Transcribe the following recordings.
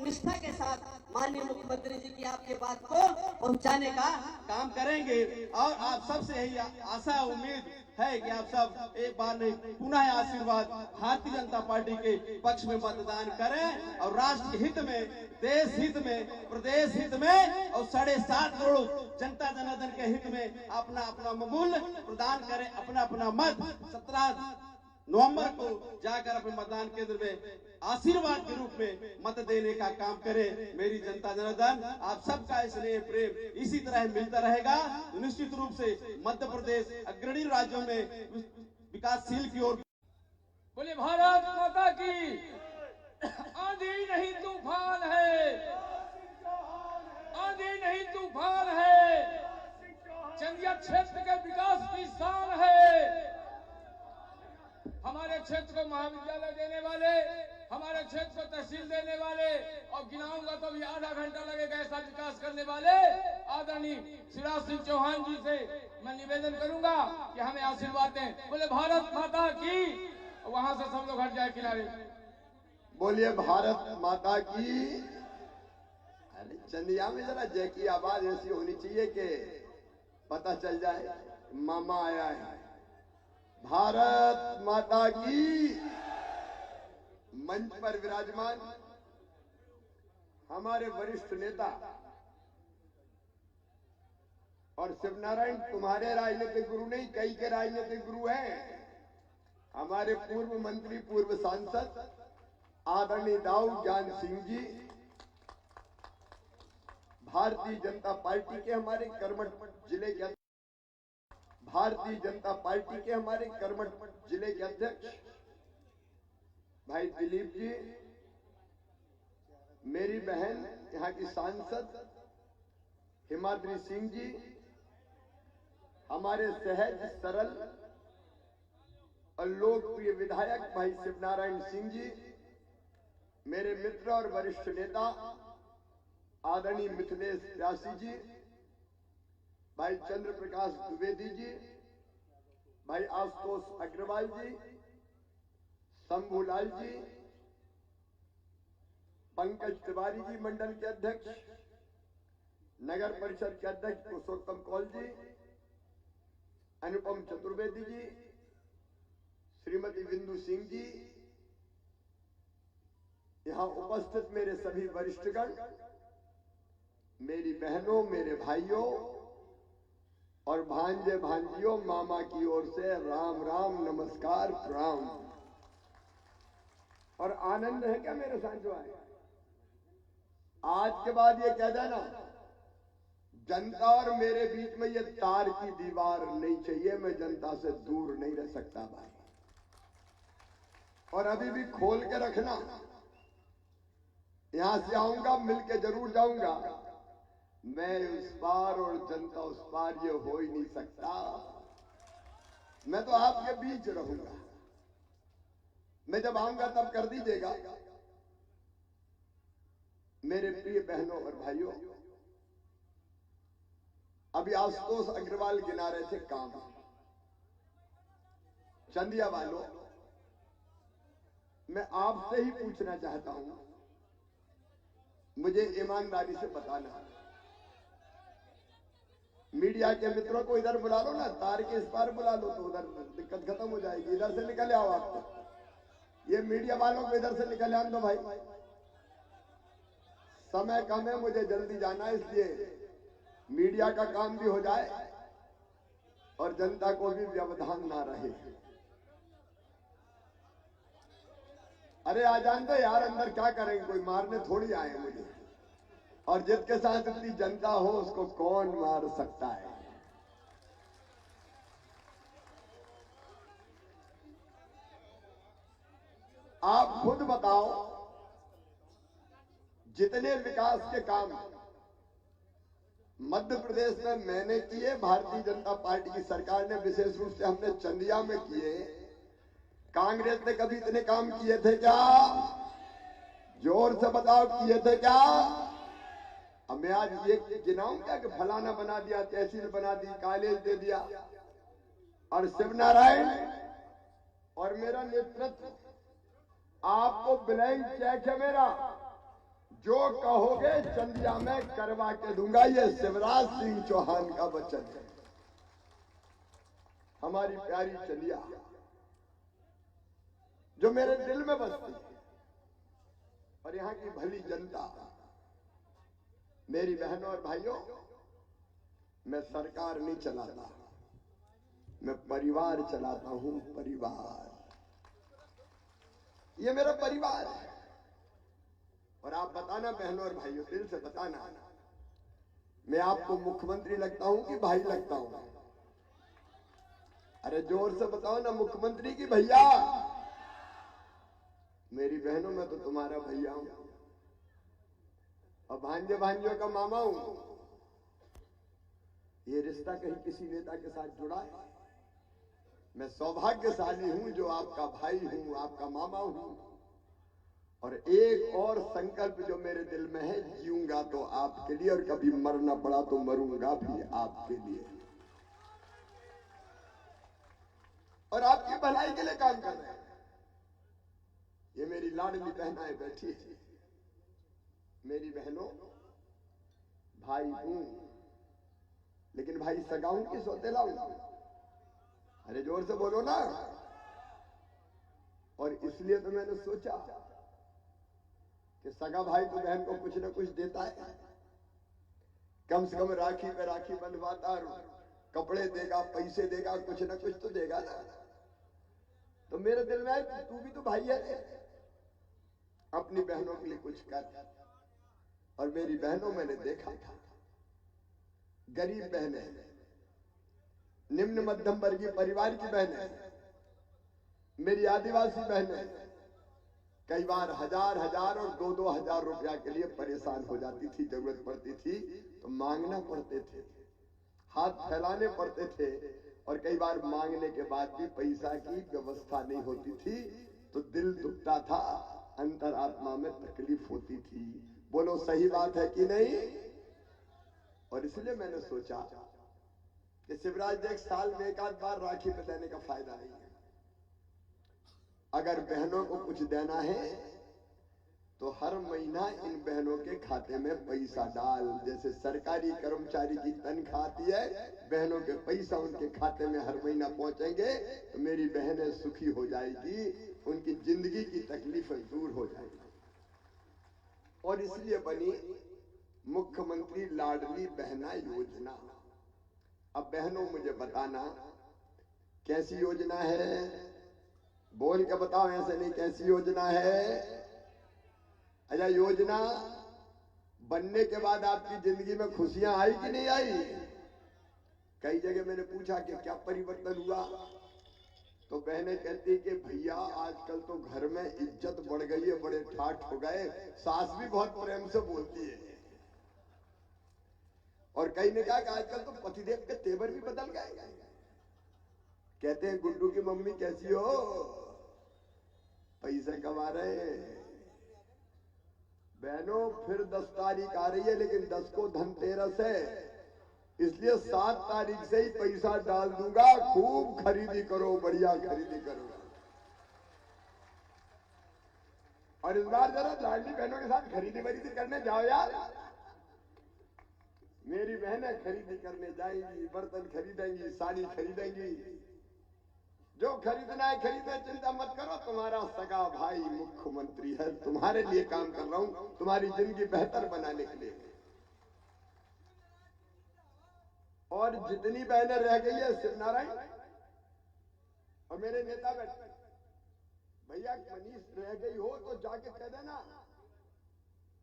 निष्ठा के साथ माननीय मुख्यमंत्री जी की आपके बात को पहुंचाने का काम करेंगे। और आप सबसे यही आशा उम्मीद है कि आप सब एक बार नहीं पुनः आशीर्वाद भारतीय जनता पार्टी के पक्ष में मतदान करें और राष्ट्र हित में, देश हित में, प्रदेश हित में और 7.5 करोड़ जनता जनार्दन के हित में अपना अपना मूल्य प्रदान करें। अपना अपना मत 17 नवंबर को जाकर अपने मतदान केंद्र में आशीर्वाद के रूप में मत देने का काम करें। मेरी जनता जनार्दन, आप सबका स्नेह प्रेम इसी तरह मिलता रहेगा तो निश्चित रूप से मध्य प्रदेश अग्रणी राज्यों में विकासशील की ओर। बोले भारत माता की। आंधी नहीं तूफान है, आंधी नहीं तूफान है, चंदिया क्षेत्र के विकास की शान है। हमारे क्षेत्र को महाविद्यालय देने वाले, हमारे क्षेत्र को तहसील देने वाले, और गिनाऊंगा तो भी आधा घंटा लगेगा, ऐसा विकास करने वाले आदरणीय शिवराज सिंह चौहान जी से मैं निवेदन करूंगा कि हमें आशीर्वाद दें। बोले भारत माता की। वहां से सब लोग हट जाए किनारे। बोलिए भारत माता की। अरे चंदिया में जरा जय की आवाज ऐसी होनी चाहिए कि पता चल जाए मामा आया है। भारत माता की। मंच पर विराजमान हमारे वरिष्ठ नेता और शिवनारायण तुम्हारे राजनीतिक गुरु नहीं, कई के राजनीतिक गुरु हैं। हमारे पूर्व मंत्री, पूर्व सांसद आदरणीय दाऊ ज्ञान सिंह जी, भारतीय जनता पार्टी के हमारे कर्मठ जिले के भारतीय जनता पार्टी के हमारे कर्मठ जिले के अध्यक्ष भाई दिलीप जी, मेरी बहन यहाँ की सांसद हिमाद्री सिंह जी, हमारे सहज सरल और लोकप्रिय विधायक भाई शिवनारायण सिंह जी, मेरे मित्र और वरिष्ठ नेता आदरणीय मिथिलेश व्यासी जी, भाई चंद्र प्रकाश द्विवेदी जी, भाई आशुतोष अग्रवाल जी, शंभूलाल जी, पंकज तिवारी जी मंडल के अध्यक्ष, नगर परिषद के अध्यक्ष पुरुषोत्तम कौल जी, अनुपम चतुर्वेदी जी, श्रीमती बिंदु सिंह जी, यहां उपस्थित मेरे सभी वरिष्ठगण, मेरी बहनों, मेरे भाइयों और भांजे भांजियों, मामा की ओर से राम राम, नमस्कार, प्रणाम। और आनंद है क्या मेरे साथ जो आए? आज के बाद ये कह देना, जनता और मेरे बीच में ये तार की दीवार नहीं चाहिए। मैं जनता से दूर नहीं रह सकता भाई। और अभी भी खोल के रखना, यहां से आऊंगा, मिलके जरूर जाऊंगा। मैं उस पार और जनता उस पार, ये हो ही नहीं सकता। मैं तो आपके बीच रहूंगा। मैं जब आऊंगा तब कर दीजिएगा। मेरे प्रिय बहनों और भाइयों, अभी आशुतोष अग्रवाल गिना रहे थे काम। चंदिया वालों, मैं आपसे ही पूछना चाहता हूं, मुझे ईमानदारी से बताना है। मीडिया के मित्रों को इधर बुला लो ना, तार के इस पार बुला लो तो उधर दिक्कत खत्म हो जाएगी। इधर से निकल आओ आप तो। ये मीडिया वालों को इधर से निकल आने दो भाई। समय कम है, मुझे जल्दी जाना है, इसलिए मीडिया का काम भी हो जाए और जनता को भी व्यवधान ना रहे। अरे आ जान दो यार, अंदर क्या करेंगे, कोई मारने थोड़ी आए हैं मुझे। और जिसके साथ इतनी जनता हो उसको कौन मार सकता है। आप खुद बताओ, जितने विकास के काम मध्य प्रदेश में मैंने किए, भारतीय जनता पार्टी की सरकार ने विशेष रूप से हमने चंदिया में किए, कांग्रेस ने कभी इतने काम किए थे क्या? जोर से बताओ, किए थे क्या? अब मैं आज ये गिनाऊं क्या कि फलाना बना दिया, तहसील बना दी, कॉलेज दे दिया। और शिवनारायण और मेरा नेतृत्व, आपको ब्लैंक चेक है मेरा। जो कहोगे चंदिया में करवा के दूंगा। ये शिवराज सिंह चौहान का वचन है। हमारी प्यारी चंदिया जो मेरे दिल में बसती है, और यहां की भली जनता, मेरी बहनों और भाइयों, मैं सरकार नहीं चलाता, मैं परिवार चलाता हूं। परिवार, ये मेरा परिवार है। और आप बताना बहनों और भाइयों, दिल से बताना, मैं आपको मुख्यमंत्री लगता हूं कि भाई लगता हूं? अरे जोर से बताओ ना, मुख्यमंत्री की भैया? मेरी बहनों, मैं तो तुम्हारा भैया हूं और भांजे भांजियों का मामा हूं। ये रिश्ता कहीं किसी नेता के साथ जुड़ा है? मैं सौभाग्यशाली हूं जो आपका भाई हूं, आपका मामा हूं। और एक और संकल्प जो मेरे दिल में है, जीऊंगा तो आपके लिए, और कभी मरना पड़ा तो मरूंगा भी आपके लिए, और आपकी भलाई के लिए काम कर रहे हैं। ये मेरी लाडली बहनाएं बैठी है। मेरी बहनों, भाई हूं, लेकिन भाई सगा हूं कि सौतेला हूं? अरे जोर से बोलो ना। और इसलिए तो मैंने सोचा कि सगा भाई तो बहन को कुछ ना कुछ देता है, कम से कम राखी पे राखी बंधवाता, कपड़े देगा, पैसे देगा, कुछ ना कुछ तो देगा ना। तो मेरे दिल में है, तू भी तो भाई है, अपनी बहनों के लिए कुछ कर। और मेरी बहनों, मैंने देखा था, गरीब बहनें, निम्न मध्यम वर्गीय परिवार की बहनें, मेरी आदिवासी बहनें कई बार हजार हजार और 2-2 हजार रुपया के लिए परेशान हो जाती थी। जरूरत पड़ती थी तो मांगना पड़ते थे, हाथ फैलाने पड़ते थे, और कई बार मांगने के बाद भी पैसा की व्यवस्था नहीं होती थी तो दिल दुखता था, अंतरात्मा में तकलीफ होती थी। बोलो सही बात है कि नहीं? और इसलिए मैंने सोचा कि शिवराज जी, एक साल में एक आध बार राखी पे देने का फायदा नहीं है। अगर बहनों को कुछ देना है तो हर महीना इन बहनों के खाते में पैसा डाल। जैसे सरकारी कर्मचारी की तनख्वाह आती है, बहनों के पैसा उनके खाते में हर महीना पहुंचेंगे तो मेरी बहनें सुखी हो जाएगी, उनकी जिंदगी की तकलीफें दूर हो जाएगी। और इसलिए बनी मुख्यमंत्री लाडली बहना योजना। अब बहनों, मुझे बताना कैसी योजना है? बोल के बताओ, ऐसे नहीं, कैसी योजना है? अच्छा, योजना बनने के बाद आपकी जिंदगी में खुशियां आई कि नहीं आई? कई जगह मैंने पूछा कि क्या परिवर्तन हुआ, तो बहनें कहती कि भैया आजकल तो घर में इज्जत बढ़ गई है, बड़े ठाठ हो गए, सास भी बहुत प्रेम से बोलती है। और कई ने कहा कि आजकल तो पतिदेव के तेवर भी बदल गए। कहते हैं गुड्डू की मम्मी कैसी हो, पैसे कमा रहे हैं। बहनों, फिर 10 तारीख आ रही है, लेकिन 10 को धनतेरस है, इसलिए 7 तारीख से ही पैसा डाल दूंगा। खूब खरीदी करो, बढ़िया खरीदी करो। और इस बार जरा लाडली बहनों के साथ खरीदी वरीदी करने जाओ यार। मेरी बहनें खरीदी करने जाएंगी, बर्तन खरीदेंगी, साड़ी खरीदेंगी, जो खरीदना है खरीदे, चिंता मत करो। तुम्हारा सगा भाई मुख्यमंत्री है, तुम्हारे लिए काम कर रहा हूं, तुम्हारी जिंदगी बेहतर बनाने के लिए। और जितनी बहनें रह गई है, शिवनारायण और मेरे नेता बैठे, भैया मनीष रह गई हो तो जाके कह देना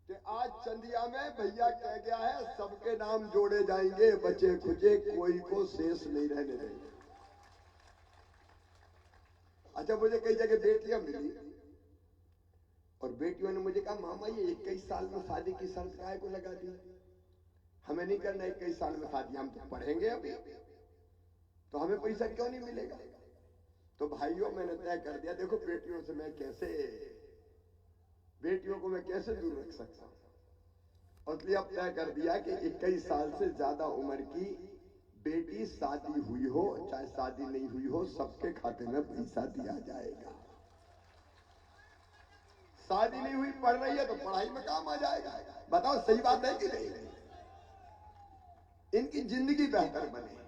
कि आज चंदिया में भैया कह गया है सबके नाम जोड़े जाएंगे, बचे खुचे कोई को शेष नहीं रहने देंगे। अच्छा, मुझे कई जगह बेटियां मिली और बेटियों ने मुझे कहा, मामा ये 21 साल में शादी की शर्त काहे को लगा दी? हमें नहीं करना 21 साल में शादी, हम तो पढ़ेंगे अभी, तो हमें पैसा क्यों नहीं मिलेगा? तो भाइयों, मैंने तय कर दिया, देखो बेटियों से मैं कैसे, बेटियों को मैं कैसे दूर रख सकता हूं। और इसलिए अब तय कर दिया कि 21 साल से ज्यादा उम्र की बेटी शादी हुई हो चाहे शादी नहीं हुई हो, सबके खाते में पैसा दिया जाएगा। शादी नहीं हुई, पढ़ रही है तो पढ़ाई में काम आ जाएगा। बताओ सही बात है कि नहीं? इनकी जिंदगी बेहतर बने।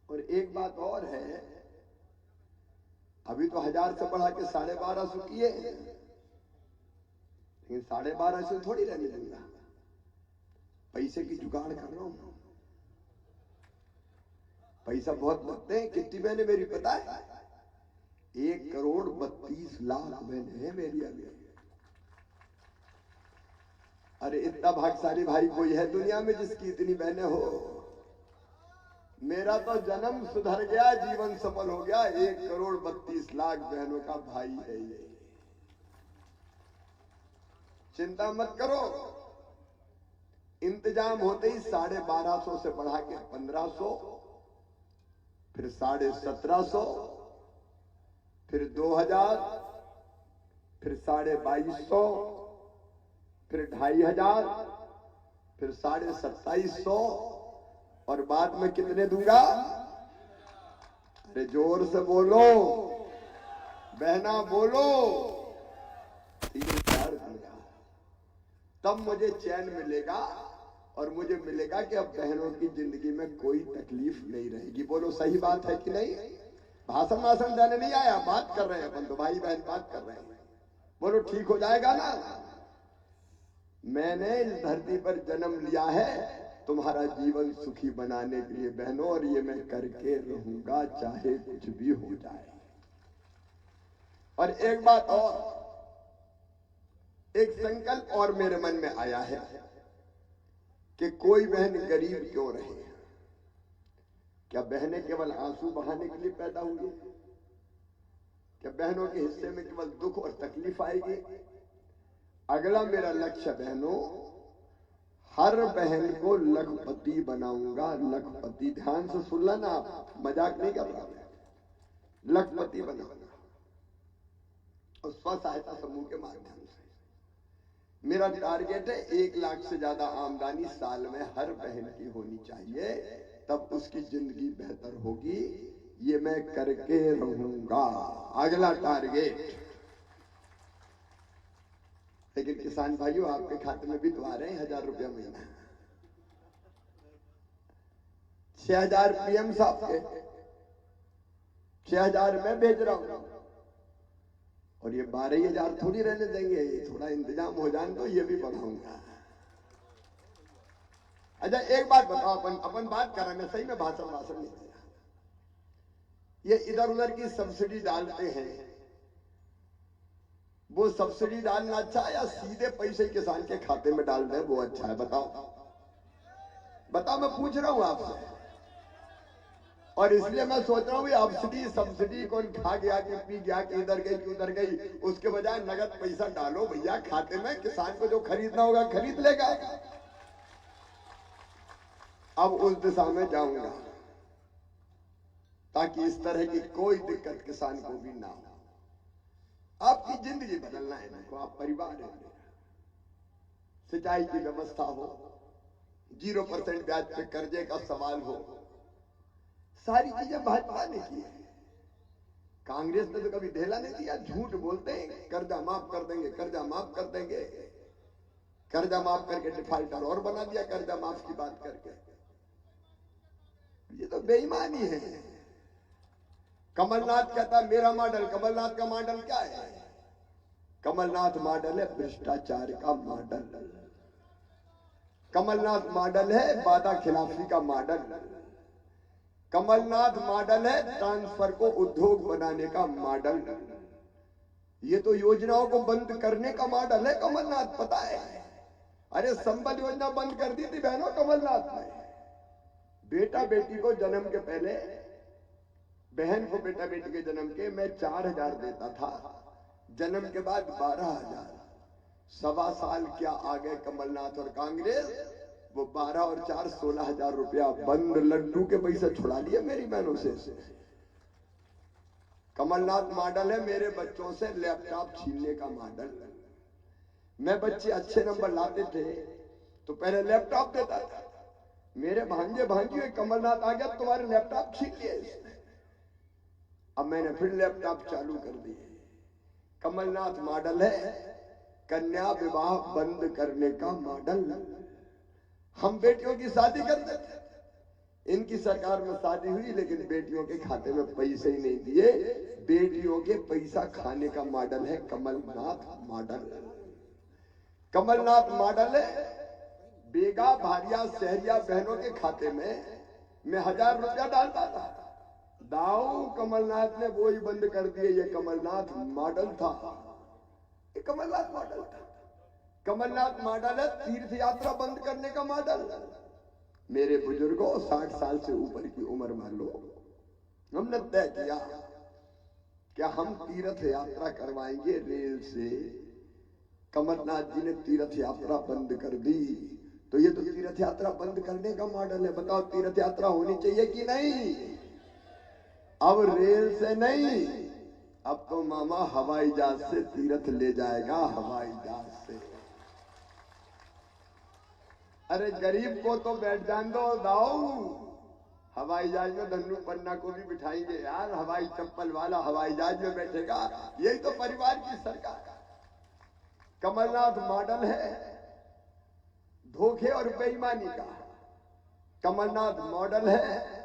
और एक बात और है, अभी तो 1000 से बढ़ा के 1250 किए, लेकिन 1250 थोड़ी रहने दूंगा। पैसे की जुगाड़ कर रहा हूं। पैसा बहुत लगते हैं। कितनी बहनें मेरी पता है? 1,32,00,000 बहनें हैं मेरी अभी। अरे इतना भाग्यशाली भाई कोई है दुनिया में जिसकी इतनी बहनें हो? मेरा तो जन्म सुधर गया, जीवन सफल हो गया। 1,32,00,000 बहनों का भाई है ये। चिंता मत करो, इंतजाम होते ही 1250 से बढ़ा के 1500, फिर 1750, फिर 2000, फिर 2250, फिर 2500, फिर 2750, और बाद में कितने दूंगा? अरे जोर से बोलो बहना, बोलो। 3-4 दूंगा, तब मुझे चैन मिलेगा और मुझे मिलेगा कि अब बहनों की जिंदगी में कोई तकलीफ नहीं रहेगी। बोलो सही बात है कि नहीं? भाषण देने नहीं आया, बात कर रहे हैं अपन तो, भाई बहन बात कर रहे हैं। बोलो ठीक हो जाएगा ना? मैंने इस धरती पर जन्म लिया है तुम्हारा जीवन सुखी बनाने के लिए बहनों, और ये मैं करके रहूंगा चाहे कुछ भी हो जाए। और एक बात और, एक संकल्प और मेरे मन में आया है कि कोई बहन गरीब क्यों रहे। क्या बहनें केवल आंसू बहाने के लिए पैदा हुई? क्या बहनों के हिस्से में केवल दुख और तकलीफ आएगी? अगला मेरा लक्ष्य बहनों, हर बहन को लखपति बनाऊंगा। लखपति, ध्यान से सुन लेना, आप मजाक नहीं कर रहा मैं। लखपति बनाऊंगा, और स्व सहायता समूह के माध्यम से। मेरा टारगेट है 1 लाख से ज्यादा आमदनी साल में हर बहन की होनी चाहिए, तब उसकी जिंदगी बेहतर होगी। ये मैं करके रहूंगा, अगला टारगेट। लेकिन किसान भाइयों, आपके खाते में भी तो आ रहे हैं 1000 रुपया महीना। 6000 पीएम साहब के, 6000 मैं भेज रहा हूं, और ये 12000 थोड़ी रहने देंगे। थोड़ा इंतजाम हो जाए तो ये भी बढ़ाऊंगा। अच्छा एक बात बताओ, अपन बात कर रहे हैं, मैं सही में भाषण नहीं दिया। ये इधर उधर की सब्सिडी डालते हैं, वो सब्सिडी डालना अच्छा है या सीधे पैसे किसान के खाते में डाल दें वो अच्छा है? बताओ बताओ, मैं पूछ रहा हूं आपसे। और इसलिए मैं सोच रहा हूँ सब्सिडी कौन खा गया कि पी गया कि इधर गई कि उधर गई, उसके बजाय नगद पैसा डालो भैया खाते में। किसान को जो खरीदना होगा खरीद लेगा। अब उस दिशा में जाऊंगा ताकि इस तरह की कोई दिक्कत किसान को भी ना हो। आपकी जिंदगी बदलना है, देखो आप परिवार है, सिंचाई की व्यवस्था हो, 0% ब्याज पे कर्जे का सवाल हो, सारी चीजें भाजपा ने की है। कांग्रेस ने तो कभी ढेला नहीं दिया। झूठ बोलते हैं, कर्जा माफ कर देंगे, कर्जा माफ कर देंगे, कर्जा माफ करके डिफाल्टर और बना दिया कर्जा माफ की बात करके। ये तो बेईमानी है। कमलनाथ कहता मेरा मॉडल, कमलनाथ का मॉडल क्या है? कमलनाथ मॉडल है भ्रष्टाचार का मॉडल। कमलनाथ मॉडल है वादा खिलाफी का मॉडल। कमलनाथ मॉडल है ट्रांसफर को उद्योग बनाने का मॉडल। ये तो योजनाओं को बंद करने का मॉडल है कमलनाथ, पता है? अरे संबल योजना बंद कर दी थी बहनों कमलनाथ ने। बेटा बेटी को जन्म के पहले, बहन को बेटा बेटी के जन्म के मैं 4000 देता था, जन्म के बाद 12000। 1.25 साल क्या आगे कमलनाथ और कांग्रेस, वो 12 और 4 16,000 रुपया बंद लड्डू के पैसे छुड़ा लिए मेरी बहनों से। कमलनाथ मॉडल है मेरे बच्चों से लैपटॉप छीनने का मॉडल। मैं बच्चे अच्छे नंबर लाते थे तो पहले लैपटॉप देता था। मेरे भांजे भांजी कमलनाथ आ गया, तुम्हारे लैपटॉप छीन लिए इसने। अब मैंने फिर लैपटॉप चालू कर दिए। कमलनाथ मॉडल है कन्या विवाह बंद करने का मॉडल। हम बेटियों की शादी कर देते, इनकी सरकार में शादी हुई लेकिन बेटियों के खाते में पैसे ही नहीं दिए। बेटियों के पैसा खाने का मॉडल है कमलनाथ मॉडल। कमलनाथ मॉडल है बेगा भारिया शहरिया बहनों के खाते में मैं 1000 रुपया डालता था, दाऊ कमलनाथ ने वो ही बंद कर दिए। ये कमलनाथ मॉडल था, ये कमलनाथ मॉडल था। कमलनाथ मॉडल है तीर्थ यात्रा बंद करने का मॉडल। मेरे बुजुर्गों 60 साल से ऊपर की उम्र मान लो, हमने तय किया क्या हम तीर्थ यात्रा करवाएंगे रेल से। कमलनाथ जी ने तीर्थ यात्रा बंद कर दी, तो ये तो तीर्थ यात्रा बंद करने का मॉडल है। बताओ तीर्थ यात्रा होनी चाहिए कि नहीं? अब रेल से नहीं, अब तो मामा हवाई जहाज से तीर्थ ले जाएगा, हवाई जहाज से। अरे गरीब को तो बैठ जान दो दाऊ, हवाई जहाज में धन्नू पन्ना को भी बिठाएंगे यार। हवाई चप्पल वाला हवाई जहाज में बैठेगा, यही तो परिवार की सरकार। कमलनाथ मॉडल है धोखे और बेईमानी का। कमलनाथ मॉडल है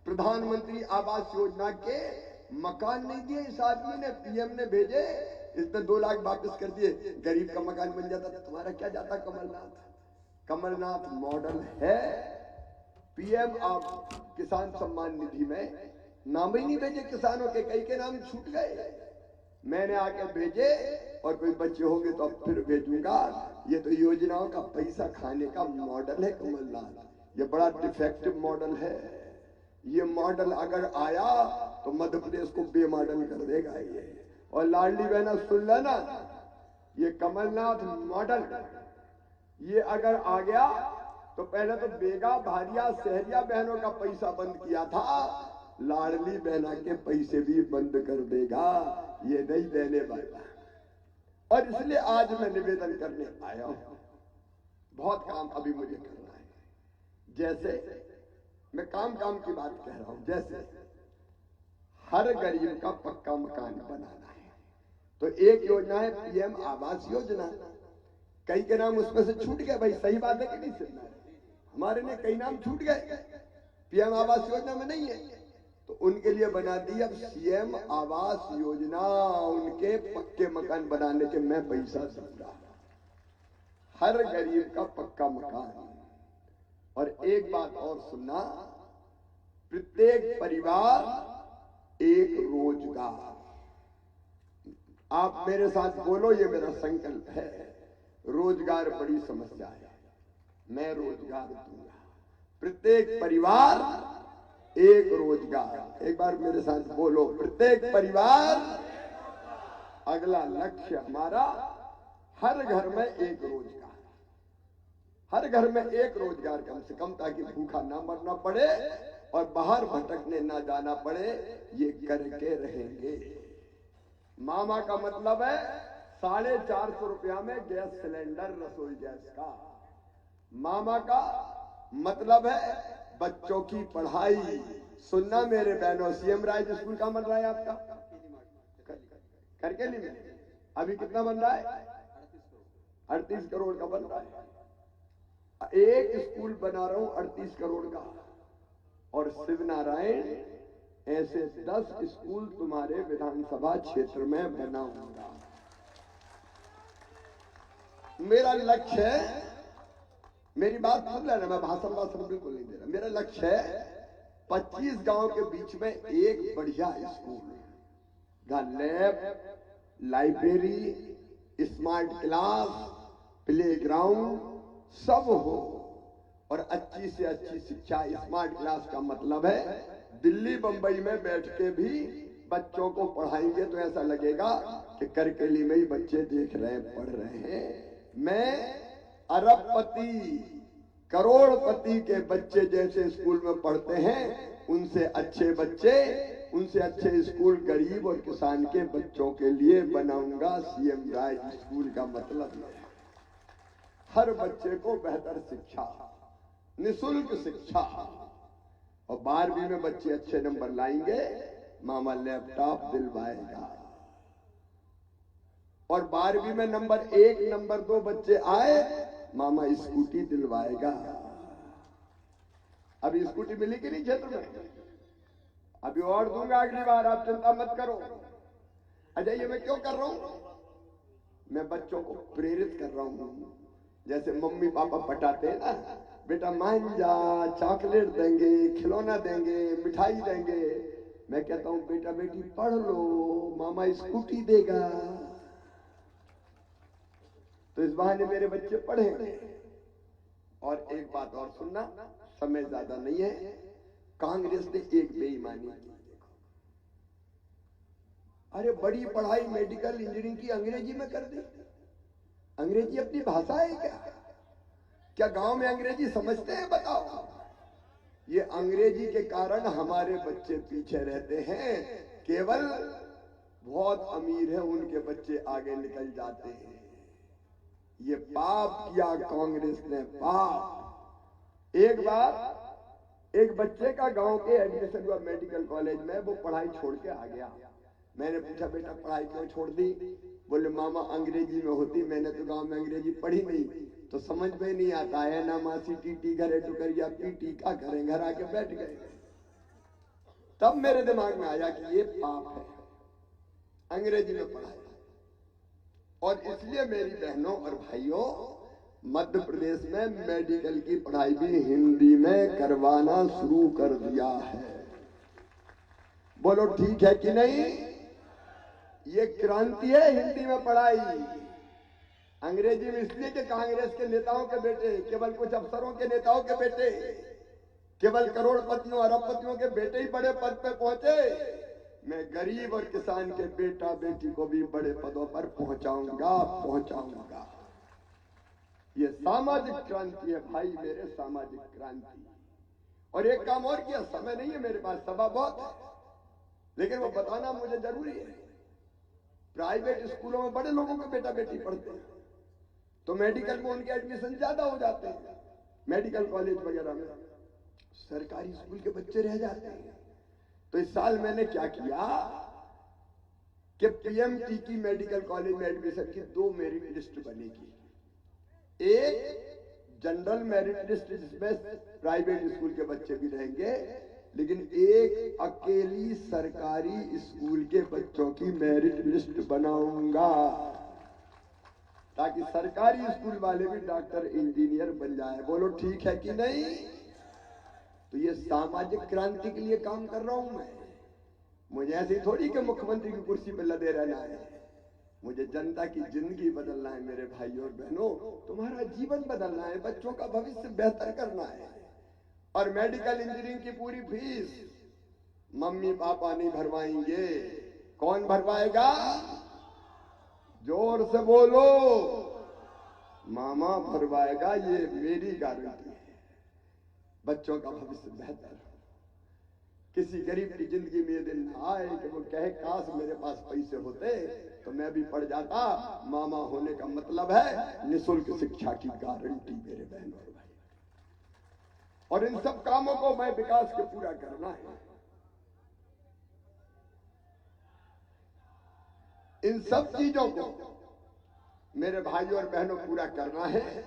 प्रधानमंत्री आवास योजना के मकान नहीं दिए इस आदमी ने, पीएम ने भेजे, इसने 2 लाख वापस कर दिए। गरीब का मकान बन जाता, तुम्हारा क्या जाता कमलनाथ। कमलनाथ मॉडल है पीएम आप किसान सम्मान निधि में नाम ही नहीं भेजे किसानों के, कई के नाम छूट गए। मैंने आके भेजे और कोई बच्चे होंगे तो अब फिर भेजूंगा। ये तो योजनाओं का पैसा खाने का मॉडल है कमलनाथ। ये बड़ा डिफेक्टिव मॉडल है। ये मॉडल अगर आया तो मध्य प्रदेश को बेमॉडल कर देगा ये। और लाडली बहना सुन लेना, ये कमलनाथ मॉडल ये अगर आ गया तो पहले तो बेगा भारिया शहरिया बहनों का पैसा बंद किया था, लाडली बहना के पैसे भी बंद कर देगा। ये नहीं देने वाला। और इसलिए आज मैं निवेदन करने आया हूं, बहुत काम अभी मुझे करना है। जैसे मैं काम की बात कह रहा हूं, जैसे हर गरीब का पक्का मकान बनाना है, तो एक योजना है पीएम आवास योजना। कई के नाम उसमें से छूट गए, भाई सही बात है कि नहीं सुनना, हमारे ने कई नाम छूट गए, पीएम आवास योजना में नहीं है, तो उनके लिए बना दी अब सीएम आवास योजना। उनके पक्के मकान बनाने के मैं पैसा दूंगा, हर गरीब का पक्का मकान। और एक बात और सुनना, प्रत्येक परिवार एक रोजगार। आप मेरे साथ बोलो, ये मेरा संकल्प है। रोजगार बड़ी समस्या है, मैं रोजगार दूंगा। प्रत्येक परिवार एक रोजगार। एक बार मेरे साथ बोलो, प्रत्येक परिवार। अगला लक्ष्य हमारा हर घर में एक रोजगार, हर घर में एक रोजगार कम से कम, ताकि भूखा ना मरना पड़े और बाहर भटकने ना जाना पड़े। ये करके रहेंगे। मामा का मतलब है 450 रुपया में गैस सिलेंडर, रसोई गैस का। मामा का मतलब है बच्चों की पढ़ाई। सुनना मेरे बहनों, सीएम राज स्कूल का बन रहा है आपका करकेली में, अभी कितना बन रहा है? 38 करोड़ का बन रहा है। एक स्कूल बना रहा हूं 38 करोड़ का, और शिव नारायण ऐसे 10 स्कूल तुम्हारे विधानसभा क्षेत्र में बनाऊंगा। मेरा लक्ष्य है, मेरी बात सुन लेना, मैं भाषण बिल्कुल नहीं दे रहा। मेरा लक्ष्य है 25 गांव के बीच में एक बढ़िया school, lab, library, smart class, playground सब हो, और अच्छी से अच्छी शिक्षा। स्मार्ट क्लास का मतलब है दिल्ली बंबई में बैठ के भी बच्चों को पढ़ाएंगे तो ऐसा लगेगा कि करकेली में ही बच्चे देख रहे हैं, पढ़ रहे हैं। मैं अरबपति करोड़पति के बच्चे जैसे स्कूल में पढ़ते हैं, उनसे अच्छे बच्चे, उनसे अच्छे स्कूल गरीब और किसान के बच्चों के लिए बनाऊंगा। सीएम राय स्कूल का मतलब है हर बच्चे को बेहतर शिक्षा, निःशुल्क शिक्षा, और 12वीं में बच्चे अच्छे नंबर लाएंगे, मामा लैपटॉप दिलवाएगा। और 12वीं में नंबर 1 नंबर 2 बच्चे आए, मामा स्कूटी दिलवाएगा। अभी स्कूटी मिली कि नहीं क्षेत्र में? अभी और दूंगा अगली बार, आप चिंता मत करो। अच्छा, ये मैं क्यों कर रहा हूं? मैं बच्चों को प्रेरित कर रहा हूं। जैसे मम्मी पापा पटाते हैं ना, बेटा मान जा, चॉकलेट देंगे, खिलौना देंगे, मिठाई देंगे। मैं कहता हूं बेटा बेटी पढ़ लो, मामा स्कूटी देगा। तो इस बहाने मेरे बच्चे पढ़ेंगे। और एक बात और सुनना, समय ज्यादा नहीं है। कांग्रेस ने एक बेईमानी की। अरे बड़ी पढ़ाई मेडिकल इंजीनियरिंग की अंग्रेजी में कर दी। अंग्रेजी अपनी भाषा है क्या? क्या गांव में अंग्रेजी समझते हैं? बताओ। ये अंग्रेजी के कारण हमारे बच्चे पीछे रहते हैं। केवल बहुत अमीर है उनके बच्चे आगे निकल जाते हैं। ये पाप किया कांग्रेस ने, पाप। एक बार एक बच्चे का गांव के एडमिशन हुआ मेडिकल कॉलेज में, वो पढ़ाई छोड़ के आ गया। मैंने पूछा बेटा पढ़ाई क्यों छोड़ दी? बोले मामा अंग्रेजी में होती, मैंने तो गांव में अंग्रेजी पढ़ी नहीं, तो समझ में नहीं आता है ना। मासी टीटी घरे टुकरिया पीटी का घरे, घर आके बैठ गए। तब मेरे दिमाग में आया कि ये पाप है अंग्रेजी में पढ़ाई। और इसलिए मेरी बहनों और भाइयों, मध्य प्रदेश में मेडिकल की पढ़ाई भी हिंदी में करवाना शुरू कर दिया है। बोलो ठीक है कि नहीं? ये क्रांति है हिंदी में पढ़ाई। अंग्रेजी में इसलिए कि कांग्रेस के नेताओं के बेटे, केवल कुछ अफसरों के नेताओं के बेटे, केवल करोड़पतियों अरबपतियों के बेटे ही बड़े पद पे पहुंचे। मैं गरीब और किसान के बेटा बेटी को भी बड़े पदों पर पहुंचाऊंगा। ये सामाजिक क्रांति है भाई मेरे, सामाजिक क्रांति। और एक काम और किया, समय नहीं है मेरे पास, सभा बहुत है, लेकिन वो बताना मुझे जरूरी है। प्राइवेट स्कूलों में बड़े लोगों के बेटा बेटी पढ़ते हैं, तो मेडिकल में उनके एडमिशन ज्यादा हो जाते हैं। मेडिकल कॉलेज वगैरह में सरकारी स्कूल के बच्चे रह जाते हैं। तो इस साल मैंने क्या किया कि पीएमटी की मेडिकल कॉलेज में एडमिशन की 2 मेरिट लिस्ट बनेगी। एक जनरल मेरिट लिस्ट जिसमें प्राइवेट स्कूल के बच्चे भी रहेंगे, लेकिन एक अकेली सरकारी स्कूल के बच्चों की मेरिट लिस्ट बनाऊंगा, ताकि सरकारी स्कूल वाले भी डॉक्टर इंजीनियर बन जाए। बोलो ठीक है कि नहीं? तो ये सामाजिक क्रांति के लिए काम कर रहा हूं मैं। मुझे ऐसी थोड़ी कि मुख्यमंत्री की कुर्सी पर लदे रहना है। मुझे जनता की जिंदगी बदलना है मेरे भाइयों और बहनों, तुम्हारा जीवन बदलना है, बच्चों का भविष्य बेहतर करना है। और मेडिकल इंजीनियरिंग की पूरी फीस मम्मी पापा नहीं भरवाएंगे। कौन भरवाएगा? जोर से बोलो, मामा भरवाएगा। ये मेरी गारंटी है। बच्चों का भविष्य बेहतर। किसी गरीब की जिंदगी में ये दिन ना आए कि वो कहे काश मेरे पास पैसे होते तो मैं भी पढ़ जाता। मामा होने का मतलब है निःशुल्क शिक्षा की गारंटी मेरे बहनों और भाई। और इन सब कामों को मैं विकास के पूरा करना है। इन सब चीजों को मेरे भाइयों और बहनों पूरा करना है।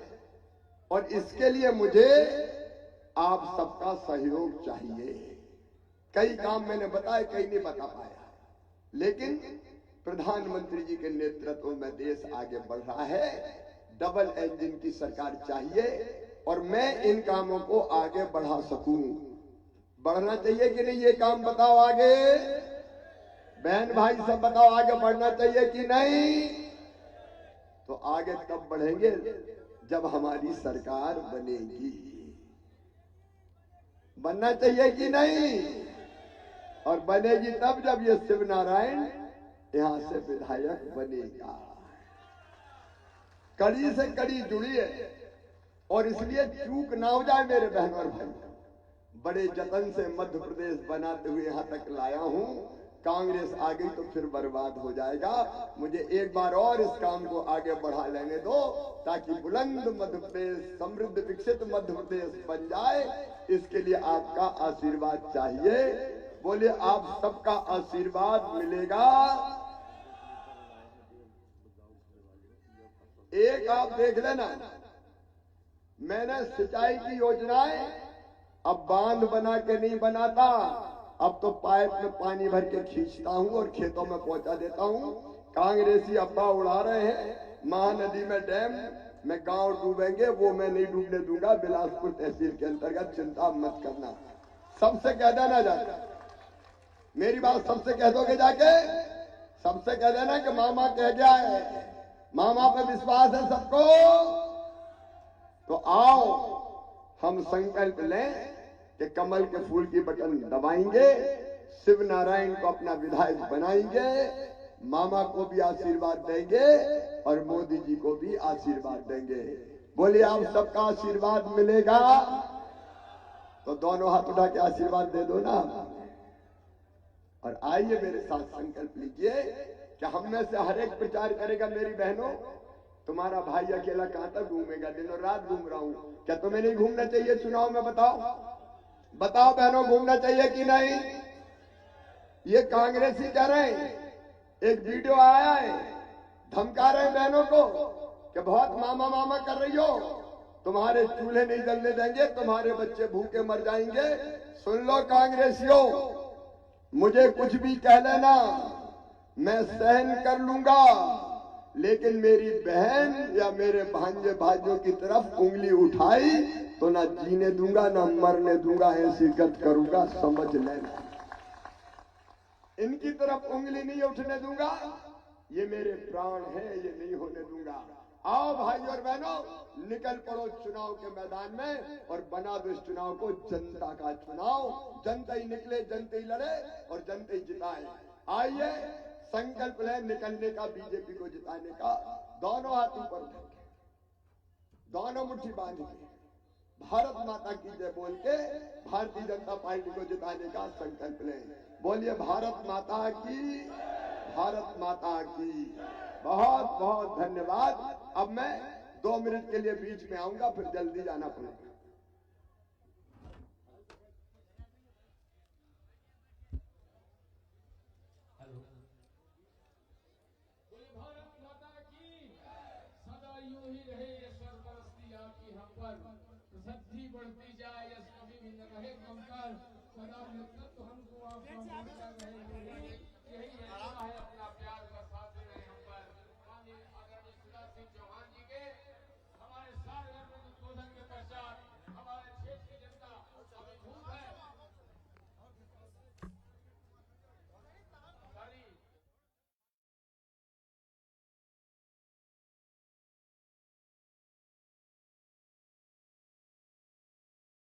और इसके लिए मुझे आप सबका सहयोग चाहिए। कई काम मैंने बताए, कई नहीं बता पाया, लेकिन प्रधानमंत्री जी के नेतृत्व में देश आगे बढ़ रहा है। डबल इंजन की सरकार चाहिए और मैं इन कामों को आगे बढ़ा सकूं। बढ़ना चाहिए कि नहीं? ये काम बताओ आगे। बहन भाई सब बताओ, आगे बढ़ना चाहिए कि नहीं? तो आगे तब बढ़ेंगे जब हमारी सरकार बनेगी। बनना चाहिए कि नहीं? और बनेगी तब जब ये शिव नारायण यहां से विधायक बनेगा। कड़ी से कड़ी जुड़ी है। और इसलिए चूक ना हो जाए मेरे बहन और भाई, बड़े जतन से मध्य प्रदेश बनाते हुए यहां तक लाया हूं। कांग्रेस आ गई तो फिर बर्बाद हो जाएगा। मुझे एक बार और इस काम को आगे बढ़ा लेने दो, ताकि बुलंद मध्य प्रदेश, समृद्ध विकसित मध्य प्रदेश बन जाए। इसके लिए आपका आशीर्वाद चाहिए। बोले आप सबका आशीर्वाद मिलेगा एक आप देख लेना, मैंने सिंचाई की योजनाएं अब बांध बना के नहीं बनाता, अब तो पाइप में पानी भर के खींचता हूं और खेतों में पहुंचा देता हूं। कांग्रेसी अब्बा उड़ा रहे हैं महानदी में डैम में गांव डूबेंगे, वो मैं नहीं डूबने दूंगा। बिलासपुर तहसील के अंतर्गत चिंता मत करना। सबसे कह देना जाके, मेरी बात सबसे कह दोगे जाके, सबसे कह देना कि मामा कह गया है, मामा पे विश्वास है सबको। तो आओ हम संकल्प लें कि कमल के फूल की बटन दबाएंगे, शिव नारायण को अपना विधायक बनाएंगे, मामा को भी आशीर्वाद देंगे और मोदी जी को भी आशीर्वाद देंगे। बोलिए आप सबका आशीर्वाद मिलेगा तो दोनों हाथ उठा के आशीर्वाद दे दो ना। और आइए मेरे साथ संकल्प लीजिए कि हम में से हर एक प्रचार करेगा। मेरी बहनों, तुम्हारा भाई अकेला कहां तक घूमेगा? दिनों रात घूम रहा हूं, क्या तुम्हें नहीं घूमना चाहिए चुनाव में? बताओ बताओ बहनों, घूमना चाहिए कि नहीं? ये कांग्रेसी कह रहे हैं, एक वीडियो आया है, धमका रहे हैं बहनों को कि बहुत मामा मामा कर रही हो, तुम्हारे चूल्हे नहीं जलने देंगे, तुम्हारे बच्चे भूखे मर जाएंगे। सुन लो कांग्रेसियों, मुझे कुछ भी कह लेना, मैं सहन कर लूंगा, लेकिन मेरी बहन या मेरे भांजे भाइयों की तरफ उंगली उठाई तो ना जीने दूंगा ना मरने दूंगा, ऐसी गत करूंगा, समझ लेना। इनकी तरफ उंगली नहीं उठने दूंगा, ये मेरे प्राण हैं, ये नहीं होने दूंगा। आओ भाई और बहनों, निकल पड़ो चुनाव के मैदान में और बना दो इस चुनाव को जनता का चुनाव। जनता ही निकले, जनता ही लड़े और जनता ही जिताए। आइए संकल्प लें निकलने का, बीजेपी को जिताने का। दोनों हाथ ऊपर उठा के, दोनों मुट्ठी बांध के, भारत माता की जय बोल के भारतीय जनता पार्टी को जिताने का संकल्प लें। बोलिए भारत माता की, भारत माता की। बहुत बहुत धन्यवाद। अब मैं 2 मिनट के लिए बीच में आऊंगा, फिर जल्दी जाना पड़ेगा। भारत माता की सदा यूं ही रहे ईश्वर परस्ती आपकी हम पर, प्रसिद्धि बढ़ती जाए, यश कभी भी न रहे कम कर, सदा